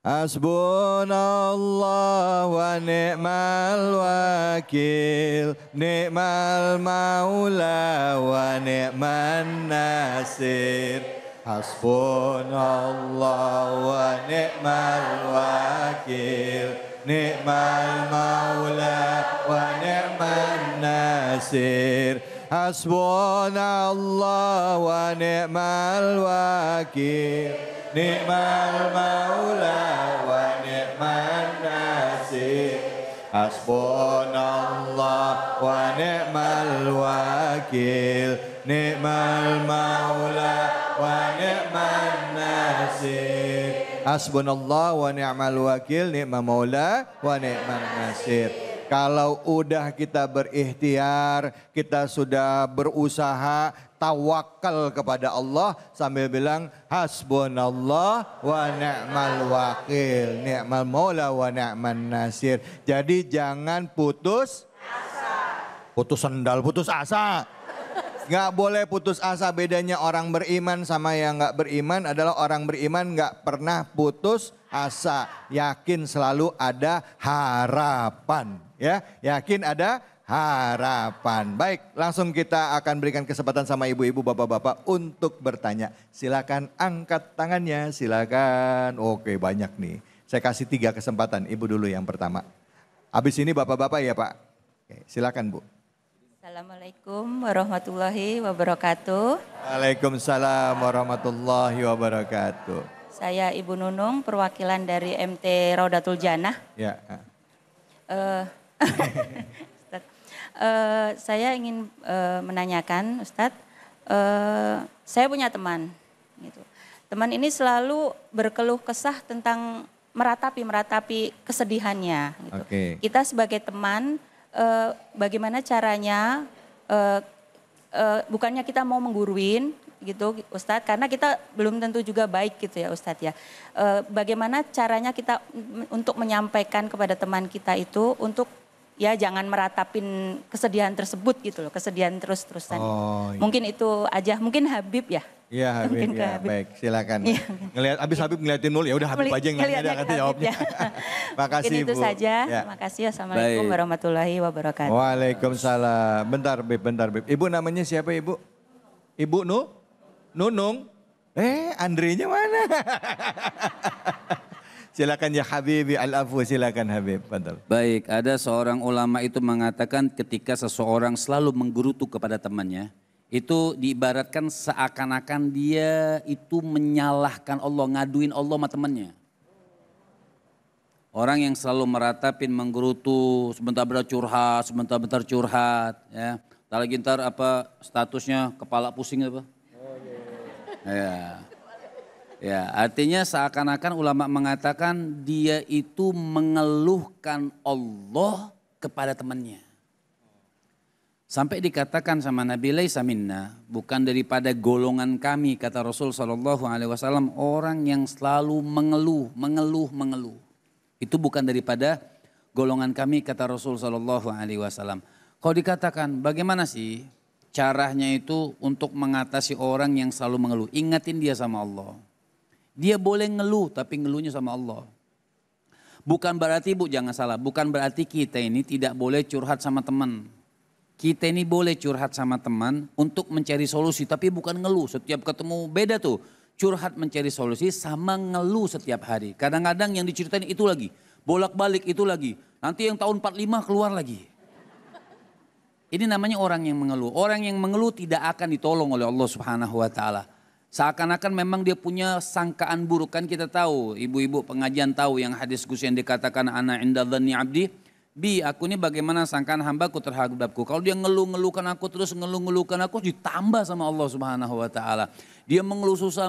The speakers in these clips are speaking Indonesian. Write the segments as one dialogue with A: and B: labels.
A: Hasbunallah wa ni'mal wakil, ni'mal maula wa ni'man nasir. Hasbunallah wa ni'mal wakil, ni'mal maula wa ni'man nasir. Hasbunallah wa ni'mal wakil, ni'mal maula wa ni'man nasir. Hasbunallah wa ni'mal wakil, ni'mal maula wa ni'man nasir. Hasbunallah wa ni'mal wakil, ni'mal maula wa ni'man nasir. Kalau udah kita berikhtiar, kita sudah berusaha, tawakal kepada Allah sambil bilang hasbunallah wa ni'mal wakil, ni'mal maula wa ni'man nasir. Jadi jangan putus asa. Putus sendal, putus asa. Nggak boleh putus asa. Bedanya orang beriman sama yang nggak beriman adalah orang beriman nggak pernah putus asa. Yakin selalu ada harapan. Ya, yakin ada harapan. Baik, langsung kita akan berikan kesempatan sama ibu-ibu, bapak-bapak untuk bertanya. Silakan angkat tangannya, silakan. Oke, banyak nih. Saya kasih 3 kesempatan, ibu dulu yang pertama. Habis ini bapak-bapak ya Pak. Oke, silakan Bu.
B: Assalamualaikum warahmatullahi wabarakatuh.
A: Waalaikumsalam warahmatullahi wabarakatuh.
B: Saya Ibu Nunung, perwakilan dari MT Raudatul Jannah.
A: Ya.
B: Saya ingin menanyakan Ustadz, saya punya teman. Gitu. Teman ini selalu berkeluh kesah tentang meratapi kesedihannya. Gitu.
A: Okay.
B: Kita sebagai teman, bagaimana caranya, bukannya kita mau mengguruin gitu Ustadz, karena kita belum tentu juga baik gitu ya Ustadz ya. Bagaimana caranya kita untuk menyampaikan kepada teman kita itu untuk ya jangan meratapin kesedihan tersebut gitu loh, kesedihan terus-terusan.
A: Oh, iya.
B: Mungkin itu aja, mungkin Habib ya.
A: Iya Habib, ya,
B: Habib.
A: baik silakan.
B: Ya.
A: Ngelihat abis Habib ngeliatin mulu, ya udah Habib aja yang nanya, dia akan jawabnya.
B: Ya.
A: Makasih
B: mungkin itu
A: Bu.
B: saja,
A: Ya.
B: makasih. Assalamualaikum warahmatullahi wabarakatuh.
A: Waalaikumsalam. Bentar Beb. Ibu namanya siapa Ibu? Ibu Nunung? Andrenya mana? Silakan ya Habibi Al-Afu, silakan Habib. Betul.
C: Baik, ada seorang ulama itu mengatakan ketika seseorang selalu menggerutu kepada temannya, itu diibaratkan seakan-akan dia itu menyalahkan Allah, ngaduin Allah sama temannya. Orang yang selalu meratapin, menggerutu, sebentar curhat, sebentar curhat, ya. Tak lagi ntar apa statusnya kepala pusing apa? Ya, artinya seakan-akan ulama mengatakan dia itu mengeluhkan Allah kepada temannya. Sampai dikatakan sama Nabi, laisa minna, bukan daripada golongan kami, kata Rasul SAW, orang yang selalu mengeluh. Itu bukan daripada golongan kami, kata Rasul SAW. Kalau dikatakan bagaimana sih caranya itu untuk mengatasi orang yang selalu mengeluh? Ingatin dia sama Allah. Dia boleh ngeluh tapi ngeluhnya sama Allah. Bukan berarti Bu, jangan salah, bukan berarti kita ini tidak boleh curhat sama teman. Kita ini boleh curhat sama teman untuk mencari solusi tapi bukan ngeluh. Setiap ketemu beda tuh, curhat mencari solusi sama ngeluh setiap hari. Kadang-kadang yang diceritain itu lagi, bolak-balik itu lagi. Nanti yang tahun 45 keluar lagi. Ini namanya orang yang mengeluh. Orang yang mengeluh tidak akan ditolong oleh Allah Subhanahu wa taala. Seakan-akan memang dia punya sangkaan buruk. Kan kita tahu, ibu-ibu pengajian tahu yang hadis Gus yang dikatakan ana inda dhanni abdi bi, aku ini bagaimana sangkaan hambaku terhadapku. Kalau dia ngeluh-ngeluhkan aku terus ngeluh-ngeluhkan aku, ditambah sama Allah Subhanahu wa taala. Dia mengeluh susah,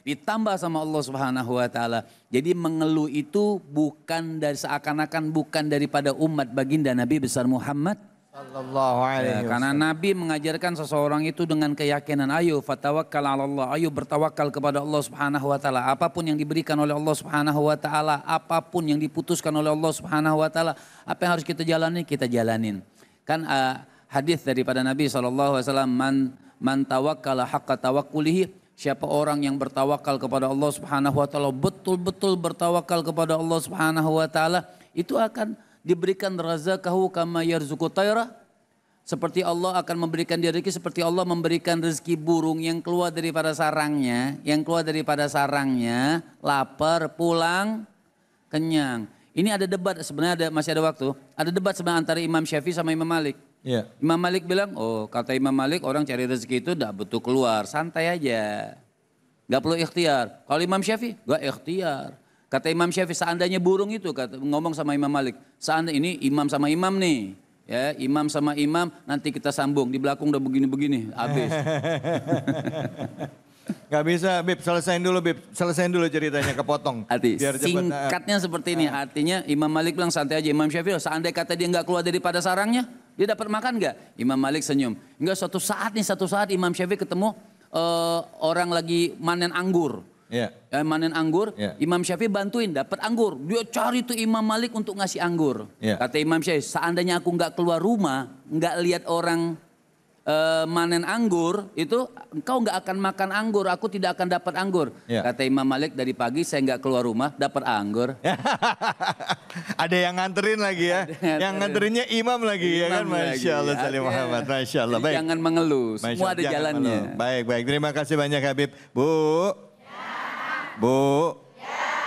C: ditambah sama Allah Subhanahu wa taala. Jadi mengeluh itu bukan dari seakan-akan bukan daripada umat baginda Nabi besar Muhammad
A: Sallallahu alaihi wasallam.
C: Karena Nabi mengajarkan seseorang itu dengan keyakinan, ayo fatawakkal 'ala Allah, ayo bertawakal kepada Allah Subhanahu wa taala. Apapun yang diberikan oleh Allah Subhanahu wa taala, apapun yang diputuskan oleh Allah Subhanahu wa taala, apa yang harus kita jalani, kita jalanin. Kan hadis daripada Nabi SAW, man tawakkala haqqa tawakkulihi Siapa orang yang bertawakal kepada Allah Subhanahu wa taala, betul-betul bertawakal kepada Allah Subhanahu wa taala, itu akan diberikan razaqahu kama yarzuqu tayra. Seperti Allah akan memberikan dia rezeki, seperti Allah memberikan rezeki burung yang keluar daripada sarangnya, lapar, pulang kenyang. Ini ada debat sebenarnya, masih ada waktu. Ada debat sebenarnya antara Imam Syafi'i sama Imam Malik.
A: Ya.
C: Imam Malik bilang, oh kata Imam Malik orang cari rezeki itu tidak butuh keluar, santai aja. Gak perlu ikhtiar. Kalau Imam Syafi'i gak ikhtiar. Kata Imam Syafi'i seandainya burung itu, ngomong sama Imam Malik. Seandainya ini imam sama imam nih. Ya, imam sama imam nanti kita sambung. Di belakang udah begini-begini, habis.
A: Gak bisa, Bib. Selesain dulu ceritanya, kepotong.
C: Biar singkatnya seperti ini. Artinya Imam Malik bilang santai aja. Imam Syafi'i, seandainya kata dia nggak keluar daripada sarangnya, dia dapat makan nggak? Imam Malik senyum. Enggak, satu saat Imam Syafi'i ketemu orang lagi manen anggur.
A: Yeah.
C: Manen anggur,
A: Yeah.
C: Imam Syafi'i bantuin dapat anggur. Dia cari tuh Imam Malik untuk ngasih anggur.
A: Yeah.
C: Kata Imam Syafi'i, seandainya aku nggak keluar rumah, nggak lihat orang manen anggur, itu engkau nggak akan makan anggur, aku tidak akan dapat anggur.
A: Yeah.
C: Kata Imam Malik, dari pagi saya nggak keluar rumah, dapat anggur.
A: Ada yang nganterin lagi ya. Yang nganterinnya imam lagi ya kan. Masya Allah Salim Muhammad. Masya Allah. Baik.
C: Jangan mengeluh,
A: Masya
C: semua
A: Allah,
C: ada
A: jangan
C: jalannya.
A: mengeluh. Baik. Terima kasih banyak Habib. Bu.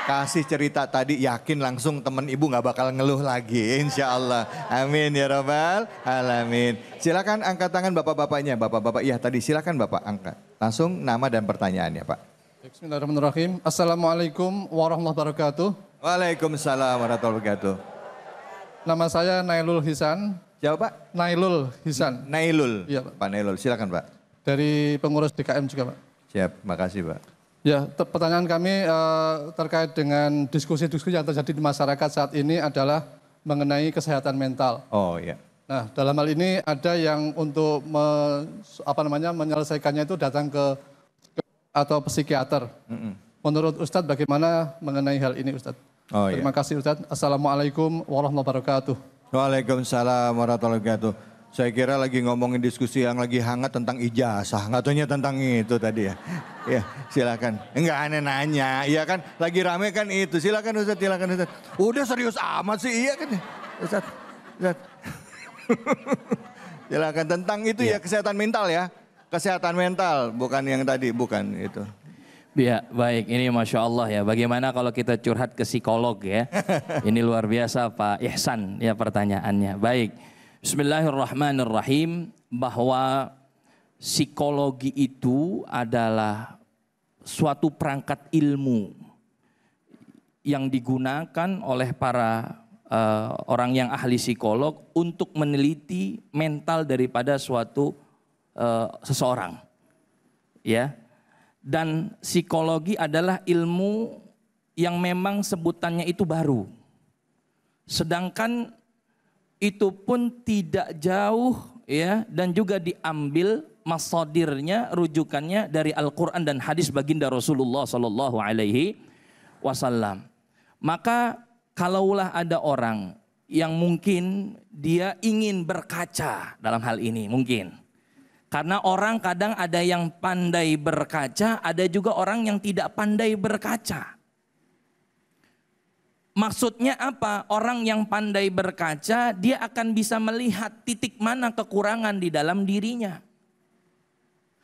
A: Kasih cerita tadi, yakin langsung temen ibu gak bakal ngeluh lagi, insya Allah. Amin ya Rabbal Alamin. Silakan angkat tangan bapak-bapaknya. Bapak-bapak, iya tadi silakan bapak angkat. Langsung nama dan pertanyaannya Pak.
D: Bismillahirrahmanirrahim. Assalamualaikum warahmatullahi wabarakatuh.
A: Waalaikumsalam warahmatullahi wabarakatuh.
D: Nama saya Nailul Hisan.
A: Siapa Pak?
D: Nailul Hisan.
A: Nailul.
D: Iya Pak.
A: Pak Nailul, silakan Pak.
D: Dari pengurus DKM juga Pak.
A: Siap, makasih Pak.
D: Ya, pertanyaan kami terkait dengan diskusi-diskusi yang terjadi di masyarakat saat ini adalah mengenai kesehatan mental.
A: Oh iya.
D: Nah, dalam hal ini ada yang untuk menyelesaikannya itu datang ke atau psikiater. Menurut Ustadz bagaimana mengenai hal ini Ustadz?
A: Oh, iya.
D: Terima kasih Ustadz. Assalamualaikum warahmatullahi wabarakatuh.
A: Waalaikumsalam warahmatullahi wabarakatuh. Saya kira lagi ngomongin diskusi yang lagi hangat tentang ijazah, nggak taunya tentang itu tadi ya. Ya, silakan. Enggak, aneh nanya, iya kan? Lagi rame kan itu. Silakan Ustaz, silakan Ustaz. Udah serius amat sih, iya kan? Ustaz. Silakan tentang itu ya, kesehatan mental ya. Kesehatan mental, bukan yang tadi, bukan itu.
E: Ya, baik. Ini Masya Allah ya. Bagaimana kalau kita curhat ke psikolog ya? Ini luar biasa Pak Ihsan ya pertanyaannya. Baik. Bismillahirrahmanirrahim. Bahwa psikologi itu adalah suatu perangkat ilmu yang digunakan oleh para orang yang ahli psikolog untuk meneliti mental daripada suatu seseorang. Ya. Dan psikologi adalah ilmu yang memang sebutannya itu baru. Sedangkan itu pun tidak jauh ya, dan juga diambil masadirnya, rujukannya dari Al-Quran dan hadis baginda Rasulullah Sallallahu Alaihi Wasallam. Maka kalaulah ada orang yang mungkin dia ingin berkaca dalam hal ini mungkin. Karena orang kadang ada yang pandai berkaca, ada juga orang yang tidak pandai berkaca. Maksudnya apa? Orang yang pandai berkaca, dia akan bisa melihat titik mana kekurangan di dalam dirinya.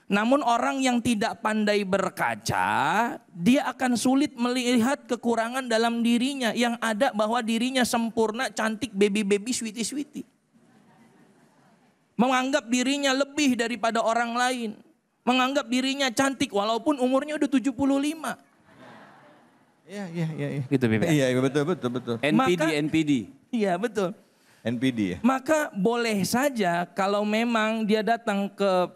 E: Namun orang yang tidak pandai berkaca, dia akan sulit melihat kekurangan dalam dirinya. Yang ada bahwa dirinya sempurna, cantik, baby-baby, sweetie-sweetie. Menganggap dirinya lebih daripada orang lain. Menganggap dirinya cantik walaupun umurnya udah 75.
A: Iya.
E: Gitu Bebe.
A: Iya, betul.
C: NPD.
E: Iya betul.
A: NPD ya.
E: Maka boleh saja kalau memang dia datang ke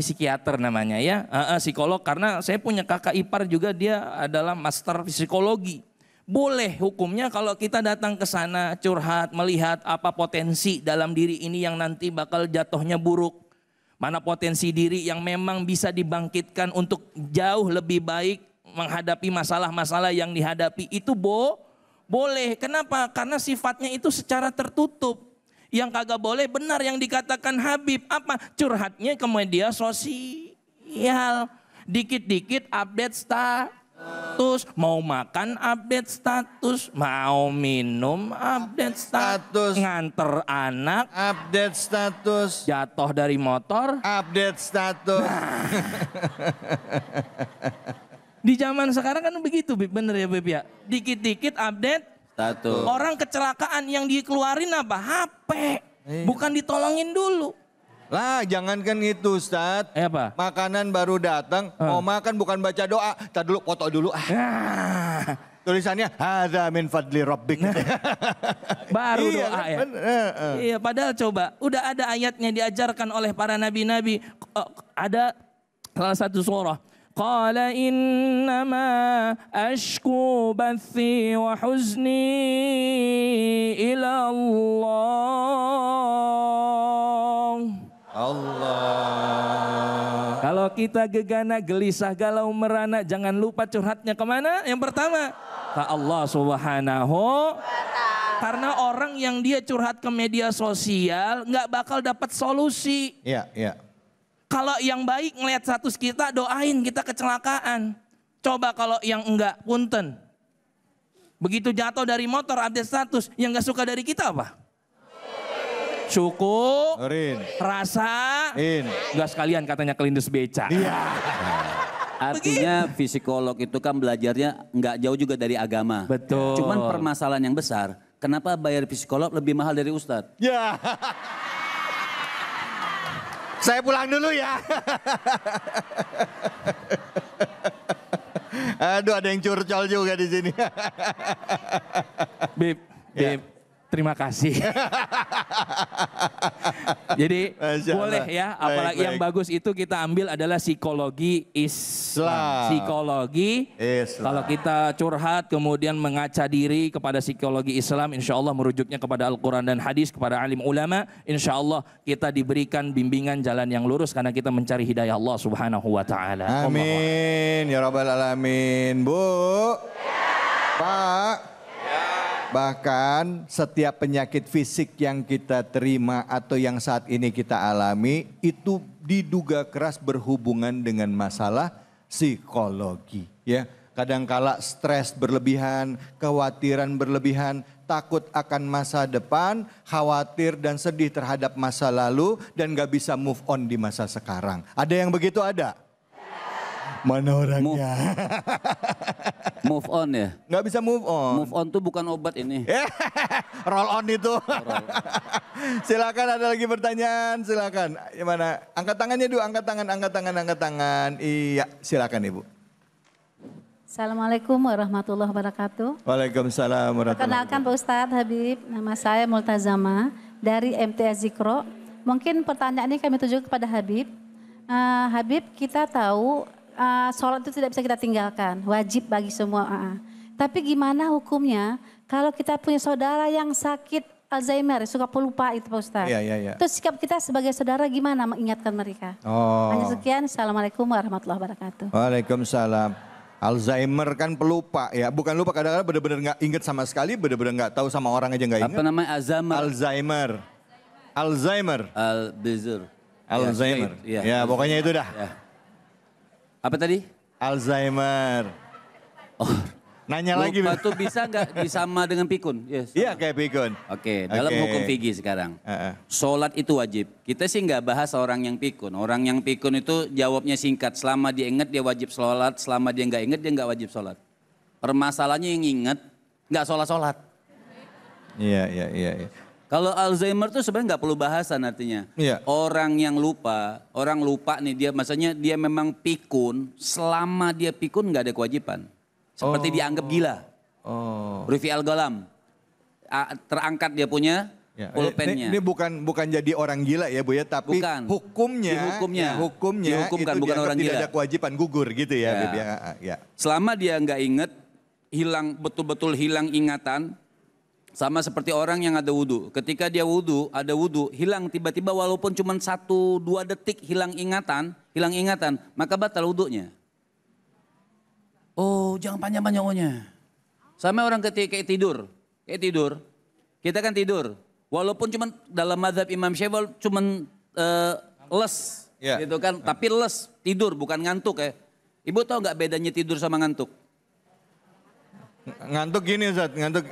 E: psikiater namanya ya, psikolog, karena saya punya kakak ipar juga dia adalah master psikologi. Boleh hukumnya kalau kita datang ke sana curhat, melihat apa potensi dalam diri ini yang nanti bakal jatuhnya buruk. Mana potensi diri yang memang bisa dibangkitkan untuk jauh lebih baik menghadapi masalah-masalah yang dihadapi itu boleh. Kenapa? Karena sifatnya itu secara tertutup. Yang kagak boleh benar yang dikatakan Habib. Apa? Curhatnya ke media sosial. Dikit-dikit update status, mau makan update status, mau minum update status, nganter anak
A: Update status.
E: jatuh dari motor.
A: Update status.
E: Di zaman sekarang kan begitu, Bib. Bener ya, Bib ya? Dikit-dikit update.
C: Satu.
E: Orang kecelakaan yang dikeluarin apa? HP. Bukan ditolongin dulu.
A: Lah jangankan itu Ustaz.
E: Apa?
A: Makanan baru datang, mau makan bukan baca doa. Tar dulu, foto dulu.
E: Nah,
A: Tulisannya, hadza min fadli rabbik.
E: baru
A: Iya,
E: doa
A: kan,
E: ya.
A: bener.
E: Iya, padahal coba, udah ada ayatnya diajarkan oleh para nabi-nabi. Ada salah satu surah. Qala innama ashku bathi wa huzni ila Allah. Kalau kita gegana, gelisah, galau, merana, jangan lupa curhatnya kemana? Yang pertama, ke Allah Subhanahu. Karena orang yang dia curhat ke media sosial nggak bakal dapat solusi.
A: Iya, iya.
E: Kalau yang baik ngelihat status kita, doain kita kecelakaan. Coba kalau yang enggak, punten. Begitu jatuh dari motor update status, yang nggak suka dari kita apa? Syukur, rasa, nggak sekalian katanya kelindes beca.
A: Iya.
C: Artinya psikolog itu kan belajarnya nggak jauh juga dari agama.
E: Betul.
C: Cuman permasalahan yang besar, kenapa bayar psikolog lebih mahal dari ustadz?
A: Ya. Saya pulang dulu ya. Aduh, ada yang curcol juga di sini.
E: Bib, terima kasih. Jadi boleh ya, apalagi yang bagus itu kita ambil adalah psikologi Islam. Psikologi Islam. Kalau kita curhat kemudian mengaca diri kepada psikologi Islam, insya Allah merujuknya kepada Al-Quran dan hadis, kepada alim ulama, insya Allah kita diberikan bimbingan jalan yang lurus karena kita mencari hidayah Allah Subhanahu wa Ta'ala.
A: Amin ya Rabbal Alamin. Bu, Pak. Bahkan setiap penyakit fisik yang kita terima atau yang saat ini kita alami itu diduga keras berhubungan dengan masalah psikologi. Ya, kadangkala stres berlebihan, kekhawatiran berlebihan, takut akan masa depan, khawatir dan sedih terhadap masa lalu dan gak bisa move on di masa sekarang. Ada yang begitu ada? Mana orangnya?
C: Move on ya?
A: Nggak bisa move on.
C: Move on tuh bukan obat ini.
A: Roll on itu. Silakan, ada lagi pertanyaan, silakan. Gimana? Angkat tangannya dulu, angkat tangan. Iya, silakan Ibu.
F: Assalamualaikum warahmatullahi wabarakatuh.
A: Waalaikumsalam warahmatullahi
F: Perkenalkan Pak Ustadz Habib, nama saya Multazama dari MTS Zikro. Mungkin pertanyaan ini kami tuju kepada Habib. Habib, kita tahu sholat itu tidak bisa kita tinggalkan, wajib bagi semua. Tapi gimana hukumnya kalau kita punya saudara yang sakit Alzheimer, suka pelupa itu Pak Ustadz.
A: Iya.
F: Terus sikap kita sebagai saudara gimana mengingatkan mereka? Hanya sekian, Assalamualaikum warahmatullahi wabarakatuh.
A: Waalaikumsalam. Alzheimer kan pelupa ya, bukan lupa, kadang-kadang benar-benar nggak ingat sama sekali, benar-benar nggak tahu sama orang aja nggak ingat.
C: Apa namanya?
A: Alzheimer. Alzheimer. Ya, pokoknya itu dah.
C: Ya. Apa tadi?
A: Alzheimer.
C: Oh,
A: nanya lagi.
C: Lupa tuh bisa nggak disama dengan pikun? Yes.
A: Iya kayak pikun.
C: Oke, dalam hukum fikih sekarang. Sholat itu wajib. Kita sih nggak bahas orang yang pikun. Orang yang pikun itu jawabnya singkat. Selama dia ingat dia wajib sholat. Selama dia nggak ingat dia nggak wajib sholat. Permasalahannya yang ingat nggak sholat.
A: Iya.
C: Kalau Alzheimer tuh sebenarnya nggak perlu bahasan artinya.
A: Iya.
C: Orang lupa nih dia, maksudnya dia memang pikun, selama dia pikun nggak ada kewajiban. Seperti dianggap gila. Rufi al-Ghalam, terangkat dia punya pulpennya.
A: Ini bukan jadi orang gila ya Bu ya, tapi
C: bukan.
A: hukumnya
C: Dihukumkan,
A: itu
C: bukan orang
A: tidak
C: gila.
A: ada kewajiban gugur gitu ya. Bib, ya.
C: Selama dia nggak inget, betul-betul hilang ingatan. Sama seperti orang yang ada wudhu. Ketika dia ada wudhu, hilang tiba-tiba walaupun cuma 1-2 detik hilang ingatan, maka batal wudhunya. Oh, jangan panjang-panjang wudhunya. Sama orang ketika kayak tidur. Kita kan tidur. Walaupun cuma dalam mazhab Imam Syafi'i cuma les, gitu kan. Tapi les, tidur bukan ngantuk ya. Ibu tahu nggak bedanya tidur sama ngantuk?
A: Ngantuk gini Ustaz, ngantuk.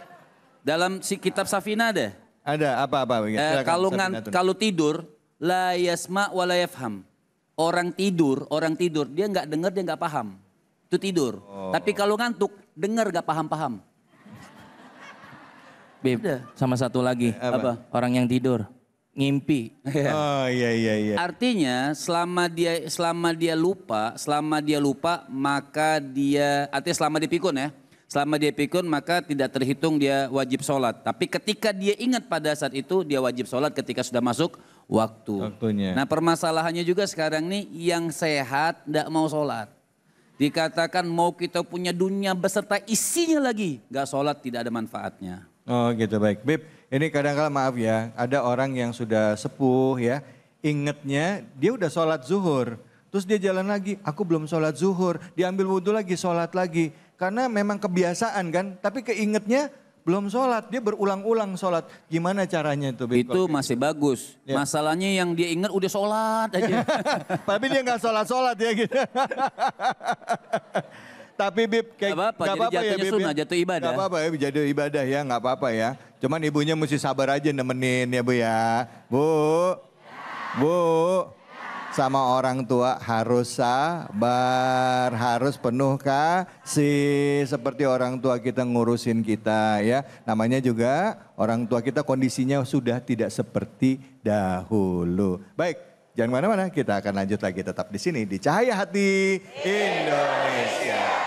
C: Dalam si kitab Safina ada.
A: Ada apa-apa?
C: Kalau tidur, la yasma wa la yafham. Orang tidur dia nggak dengar, dia nggak paham. Itu tidur. Tapi kalau ngantuk, dengar nggak paham-paham.
E: Bib, sama satu lagi.
C: Apa?
E: Orang yang tidur, ngimpi.
A: Oh iya.
C: Artinya selama dia lupa maka dia, artinya selama dia pikun ya. Selama dia pikun maka tidak terhitung dia wajib sholat. Tapi ketika dia ingat pada saat itu dia wajib sholat ketika sudah masuk waktunya. Nah permasalahannya juga sekarang nih yang sehat tidak mau sholat. Dikatakan mau kita punya dunia beserta isinya lagi. Gak sholat tidak ada manfaatnya.
A: Oh gitu, baik. Bib, ini kadang-kala maaf ya, ada orang yang sudah sepuh ya, ingetnya dia udah sholat zuhur. Terus dia jalan lagi, aku belum sholat zuhur, diambil wudhu lagi, sholat lagi. Karena memang kebiasaan kan, tapi keingetnya belum sholat, dia berulang-ulang sholat. Gimana caranya itu? Bib?
C: Itu masih bagus,
A: Ya.
C: Masalahnya yang dia ingat udah sholat aja.
A: Tapi dia nggak sholat-sholat ya gitu. Tapi Bib, kayak
C: Gak apa-apa, jadi
A: ya
C: jatuhnya
A: Bib
C: sunnah,
A: ya.
C: jatuh ibadah.
A: Gak apa-apa ya, jadi ibadah ya, gak apa-apa ya. Cuman ibunya mesti sabar aja nemenin ya Bu ya. Bu, sama orang tua harus sabar, harus penuh kasih. Seperti orang tua kita ngurusin kita ya. Namanya juga orang tua kita kondisinya sudah tidak seperti dahulu. Baik, jangan kemana-mana, kita akan lanjut lagi tetap di sini di Cahaya Hati Indonesia.